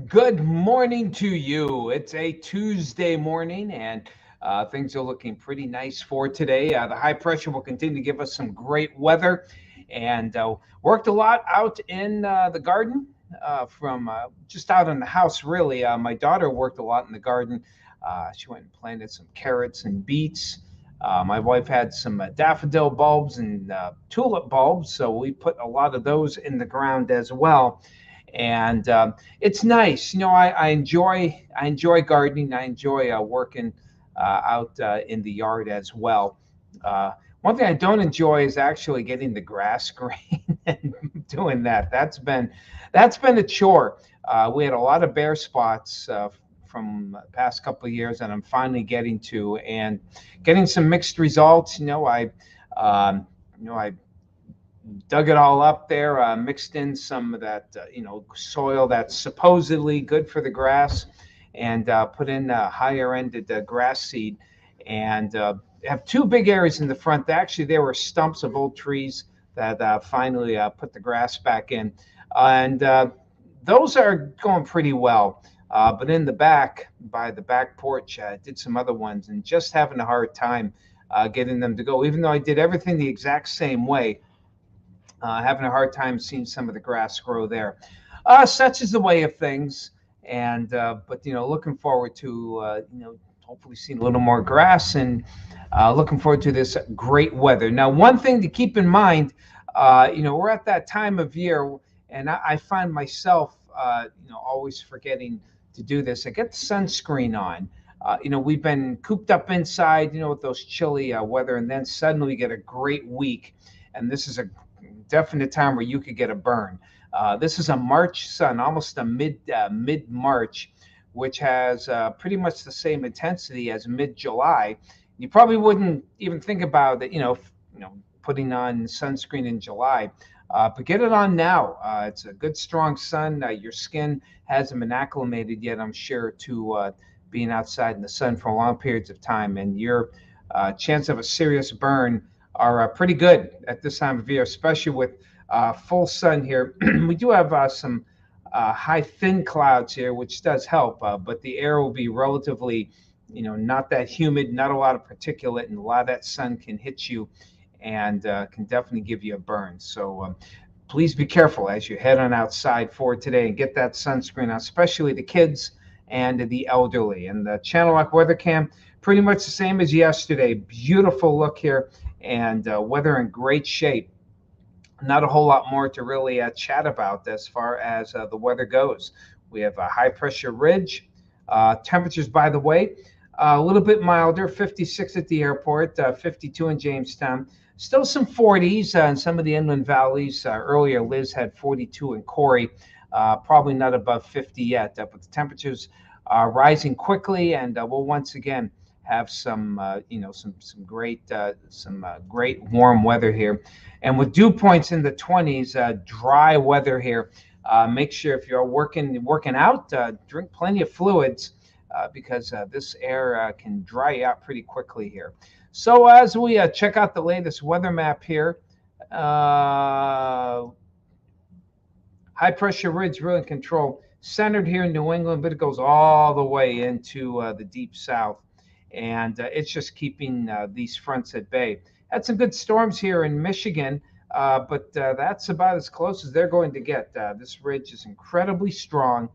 Good morning to you. It's a Tuesday morning, and things are looking pretty nice for today. The high pressure will continue to give us some great weather, and worked a lot out in the garden from just out in the house, really. My daughter worked a lot in the garden. She went and planted some carrots and beets. My wife had some daffodil bulbs and tulip bulbs, so we put a lot of those in the ground as well. And it's nice. I enjoy gardening. I enjoy working out in the yard as well. Uh, One thing I don't enjoy is actually getting the grass green and doing that. That's been a chore. We had a lot of bare spots from the past couple of years, and I'm finally getting some mixed results. I dug it all up there, mixed in some of that, soil that's supposedly good for the grass, and put in higher ended grass seed. And have two big areas in the front. Actually, there were stumps of old trees that finally put the grass back in. And those are going pretty well. But in the back, by the back porch, I did some other ones and just having a hard time getting them to go. Even though I did everything the exact same way, having a hard time seeing some of the grass grow there. Such is the way of things, and but looking forward to hopefully seeing a little more grass, and looking forward to this great weather. Now, one thing to keep in mind, we're at that time of year, and I find myself always forgetting to do this. I get the sunscreen on. We've been cooped up inside, with those chilly weather, and then suddenly we get a great week, and this is a definite time where you could get a burn. This is a March sun, almost a mid March, which has pretty much the same intensity as mid July. You probably wouldn't even think about it, putting on sunscreen in July. But get it on now. It's a good, strong sun. Your skin hasn't been acclimated yet, I'm sure, to being outside in the sun for long periods of time, and your chance of a serious burn are pretty good at this time of year, especially with full sun here. We do have some high thin clouds here, which does help, but the air will be relatively, not that humid, not a lot of particulate, and a lot of that sun can hit you and can definitely give you a burn. So please be careful as you head on outside for today and get that sunscreen on, especially the kids and the elderly. And the Channel Lock Weather Cam, pretty much the same as yesterday. Beautiful look here, and weather in great shape. Not a whole lot more to really chat about as far as the weather goes. We have a high pressure ridge. Temperatures, by the way, a little bit milder, 56 at the airport, 52 in Jamestown. Still some 40s in some of the inland valleys. Earlier, Liz had 42 in Corey. Probably not above 50 yet, but the temperatures are rising quickly, and we'll once again have some great warm weather here, and with dew points in the 20s, dry weather here. Make sure if you're working out, drink plenty of fluids, because this air can dry you out pretty quickly here. So as we check out the latest weather map here, high pressure ridge really in control, centered here in New England, but it goes all the way into the deep south, and it's just keeping these fronts at bay. Had some good storms here in Michigan, but that's about as close as they're going to get. This ridge is incredibly strong,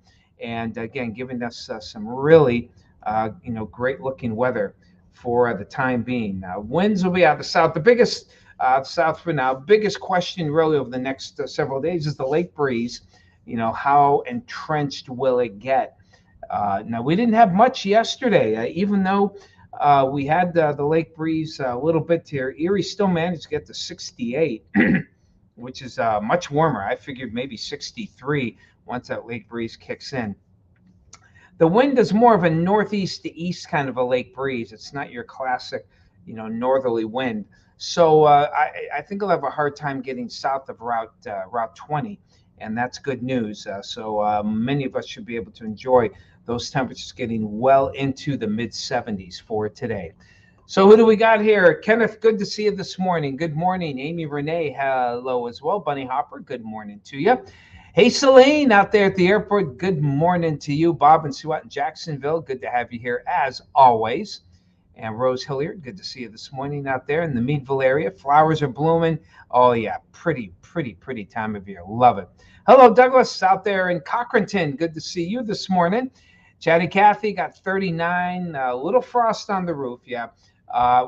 and again, giving us some really, great looking weather for the time being. Winds will be out of the south. The biggest south for now. Biggest question really over the next several days is the lake breeze. How entrenched will it get? Now, we didn't have much yesterday, even though we had the lake breeze a little bit here. Erie still managed to get to 68, which is much warmer. I figured maybe 63 once that lake breeze kicks in. The wind is more of a northeast to east kind of a lake breeze. It's not your classic, northerly wind. So I think I'll have a hard time getting south of Route 20, and that's good news. So many of us should be able to enjoy those temperatures getting well into the mid 70s for today. So who do we got here? Kenneth, good to see you this morning. Good morning. Amy Renee, hello as well. Bunny Hopper, good morning to you. Hey, Celine, out there at the airport. Good morning to you. Bob and Sue out in Jacksonville. Good to have you here as always. And Rose Hilliard, good to see you this morning out there in the Meadville area. Flowers are blooming. Oh, yeah, pretty, pretty, pretty time of year. Love it. Hello, Douglas, out there in Cochranton. Good to see you this morning. Chatty Cathy got 39. A little frost on the roof, yeah.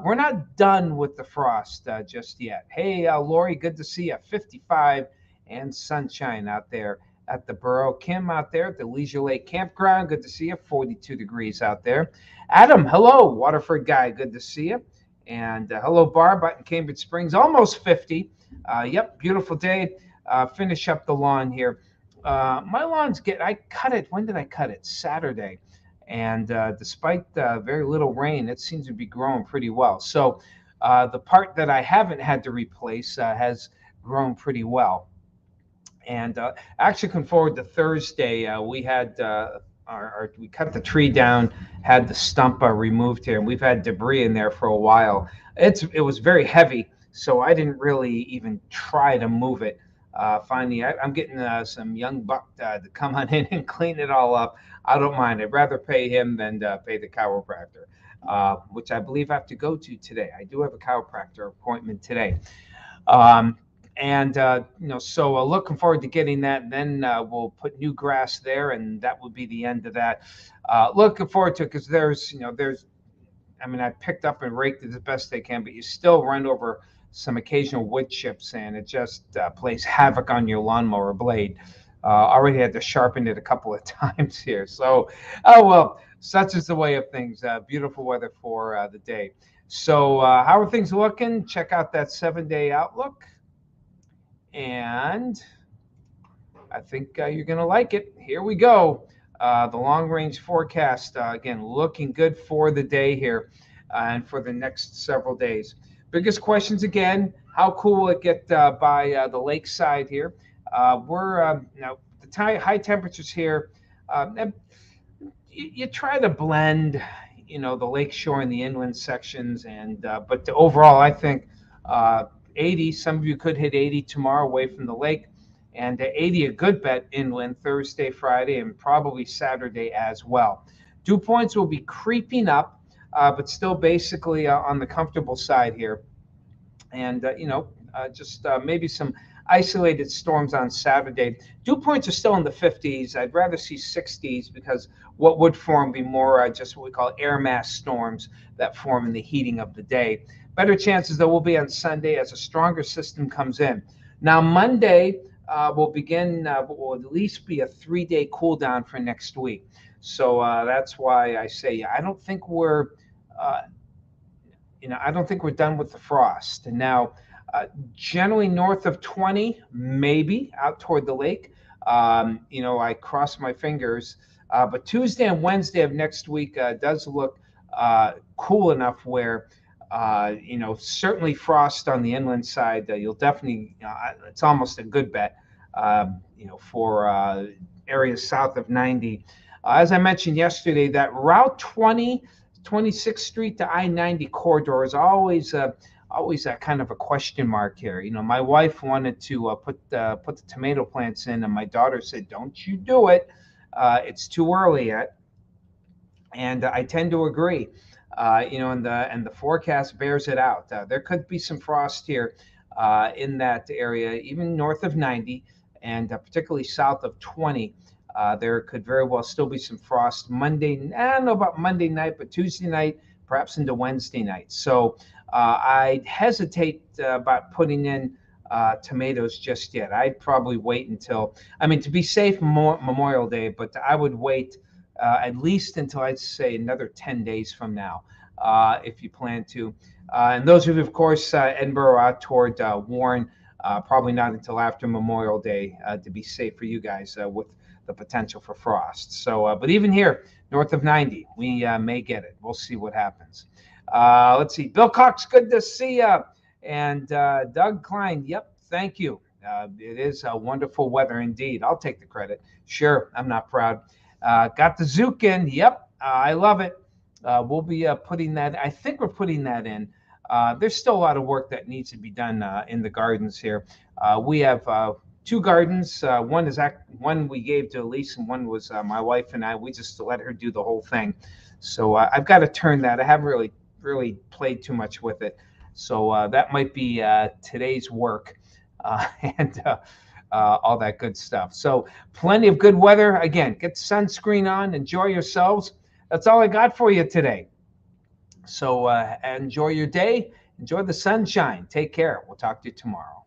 We're not done with the frost just yet. Hey, Lori, good to see you. 55 and sunshine out there at the Borough. Kim out there at the Leisure Lake Campground. Good to see you. 42 degrees out there. Adam, hello, Waterford guy. Good to see you. And hello, Barb out in Cambridge Springs. Almost 50. Yep, beautiful day. Finish up the lawn here. My lawn's I cut it. When did I cut it? Saturday. And despite very little rain, it seems to be growing pretty well. So the part that I haven't had to replace has grown pretty well. And actually, looking forward to Thursday. We had we cut the tree down, had the stump removed here, and we've had debris in there for a while. It was very heavy, so I didn't really even try to move it. Finally, I'm getting some young buck to come on in and clean it all up. I don't mind. I'd rather pay him than pay the chiropractor, which I believe I have to go to today. I do have a chiropractor appointment today. And so looking forward to getting that. Then we'll put new grass there, and that will be the end of that. Looking forward to it because I picked up and raked it as best they can, but you still run over some occasional wood chips, and it just plays havoc on your lawnmower blade. Already had to sharpen it a couple of times here. So, oh well, such is the way of things. Beautiful weather for the day. So, how are things looking? Check out that 7-day outlook. And I think you're going to like it. Here we go. The long range forecast, again, looking good for the day here and for the next several days. Biggest questions again, how cool will it get by the lakeside here? We're now the high temperatures here. You try to blend, the lakeshore and the inland sections, and but overall, I think 80. Some of you could hit 80 tomorrow away from the lake, and 80 a good bet inland Thursday, Friday, and probably Saturday as well. Dew points will be creeping up, but still basically on the comfortable side here. And just maybe some isolated storms on Saturday. Dew points are still in the 50s. I'd rather see 60s because what would form be more just what we call air mass storms that form in the heating of the day. Better chances though will be on Sunday as a stronger system comes in. Now Monday will begin, will at least be a 3-day cool down for next week. So that's why I say I don't think we're, I don't think we're done with the frost. And now, generally north of 20, maybe out toward the lake. I cross my fingers. But Tuesday and Wednesday of next week does look cool enough where. Certainly frost on the inland side. You'll definitely, it's almost a good bet, for areas south of 90. As I mentioned yesterday, that Route 20, 26th Street to I-90 corridor is always a kind of a question mark here. My wife wanted to put the tomato plants in, and my daughter said, "Don't you do it. It's too early yet." And I tend to agree. And the forecast bears it out. There could be some frost here in that area, even north of 90, and particularly south of 20. There could very well still be some frost Monday. I don't know about Monday night, but Tuesday night, perhaps into Wednesday night. So I'd hesitate about putting in tomatoes just yet. I'd probably wait until, to be safe, Memorial Day, but I would wait at least until I'd say another 10 days from now, if you plan to. And those of you, of course, Edinburgh out toward Warren, probably not until after Memorial Day to be safe for you guys with the potential for frost. So, but even here, north of 90, we may get it. We'll see what happens. Let's see. Bill Cox, good to see you. And Doug Klein, yep, thank you. It is wonderful weather indeed. I'll take the credit. Sure, I'm not proud. Got the Zukin. Yep, I love it. We'll be putting that. I think we're putting that in. There's still a lot of work that needs to be done in the gardens here. We have two gardens. One we gave to Elise, and one was my wife and I. We just let her do the whole thing. So I've got to turn that. I haven't really played too much with it. So that might be today's work, and all that good stuff. So plenty of good weather. Again, get sunscreen on. Enjoy yourselves. That's all I got for you today. So enjoy your day. Enjoy the sunshine. Take care. We'll talk to you tomorrow.